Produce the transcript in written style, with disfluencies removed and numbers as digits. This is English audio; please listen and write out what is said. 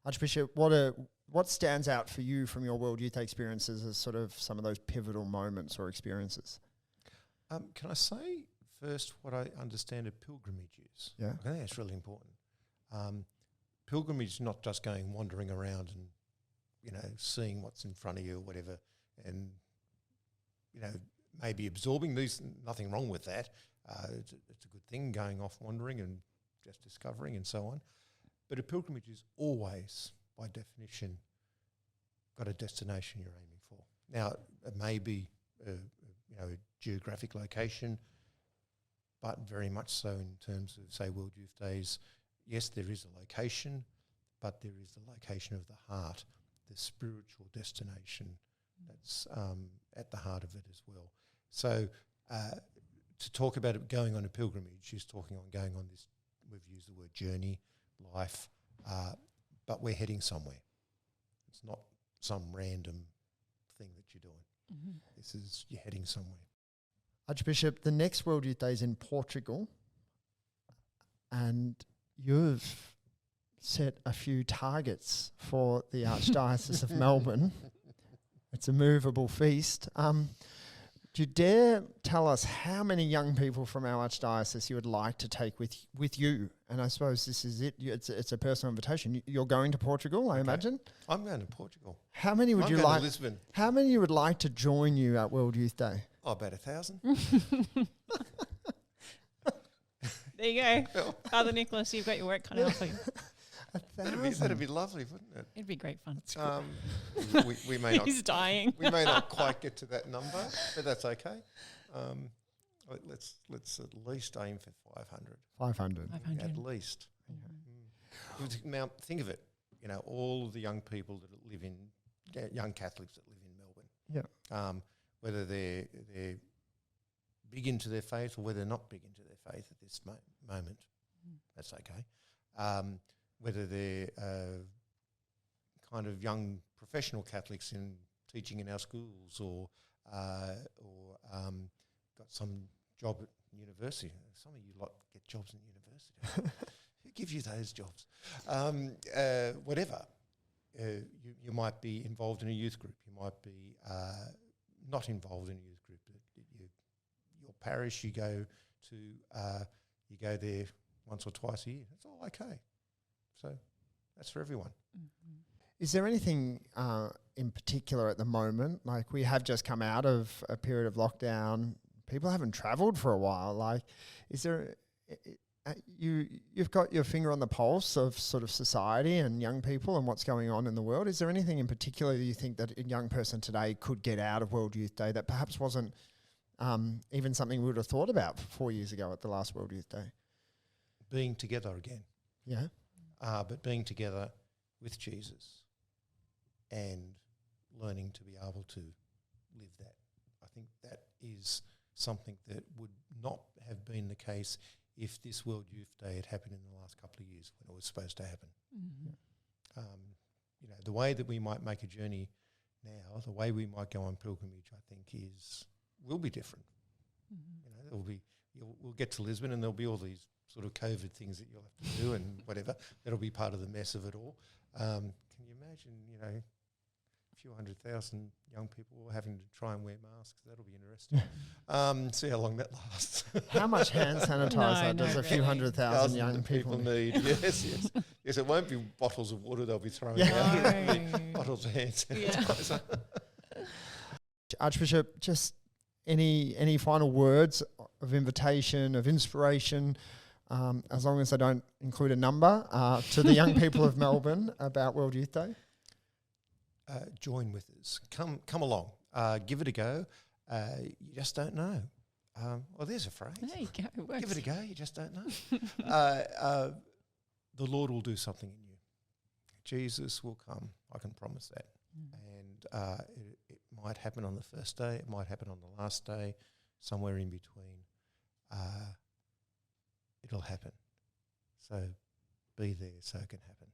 Archbishop, what stands out for you from your World Youth Day experiences as sort of some of those pivotal moments or experiences? Can I say first what I understand a pilgrimage is? Yeah. I think that's really important. Pilgrimage is not just going wandering around and, seeing what's in front of you or whatever and, maybe absorbing these, nothing wrong with that. It's a good thing, going off wandering and just discovering and so on. But a pilgrimage is always, by definition, got a destination you're aiming for. Now, it may be a geographic location, but very much so in terms of, say, World Youth Days. Yes, there is a location, but there is the location of the heart, the spiritual destination that's at the heart of it as well. So to talk about it going on a pilgrimage is talking on going on this, we've used the word journey, life, but we're heading somewhere. It's not some random thing that you're doing. Mm-hmm. This is, you're heading somewhere. Archbishop, the next World Youth Day is in Portugal, and you've set a few targets for the Archdiocese of Melbourne. It's a movable feast. Do you dare tell us how many young people from our Archdiocese you would like to take with you? And I suppose this is it. It's a personal invitation. You're going to Portugal, I imagine? I'm going to Portugal. How many would you I'm going like? to Lisbon. How many you would like to join you at World Youth Day? Oh, about 1,000. There you go. Father Nicholas, you've got your work cut out for you. That'd be lovely, wouldn't it? It'd be great fun. We may not. He's dying. We may not quite get to that number, but that's okay. Let's at least aim for 500. 500. 500. At least. Mm-hmm. Now, think of it. All of the young people that live in, young Catholics that live in Melbourne. Yeah. Whether they're big into their faith or whether they're not big into their faith at this moment, that's okay. Whether they're kind of young professional Catholics in teaching in our schools or got some job at university. Some of you lot get jobs in university. Who gives you those jobs? Whatever. You might be involved in a youth group. You might be not involved in a youth group. Your parish, you go there once or twice a year. It's all okay. So that's for everyone. Mm-hmm. Is there anything in particular at the moment? Like, we have just come out of a period of lockdown. People haven't travelled for a while. Like, is there... You've got your finger on the pulse of sort of society and young people and what's going on in the world. Is there anything in particular that you think that a young person today could get out of World Youth Day that perhaps wasn't even something we would have thought about 4 years ago at the last World Youth Day? Being together again. Yeah. But being together with Jesus and learning to be able to live that. I think that is something that would not have been the case if this World Youth Day had happened in the last couple of years when it was supposed to happen. Mm-hmm. The way that we might make a journey now, the way we might go on pilgrimage, I think will be different. Mm-hmm. We'll get to Lisbon and there'll be all these sort of COVID things that you'll have to do and whatever. That'll be part of the mess of it all. Can you imagine, a few 100,000 young people having to try and wear masks? That'll be interesting. See how long that lasts. How much hand sanitizer does a few 100,000 young people need? Yes. Yes, it won't be bottles of water they'll be throwing out. It'll be bottles of hand sanitizer. Yeah. Archbishop, just any final words of invitation, of inspiration, as long as they don't include a number, to the young people of Melbourne about World Youth Day? Join with us. Come along. Give it a go. You just don't know. Well, there's a phrase. There you go. It works. Give it a go. You just don't know. The Lord will do something in you. Jesus will come. I can promise that. And it might happen on the first day. It might happen on the last day. Somewhere in between. It'll happen. So be there so it can happen.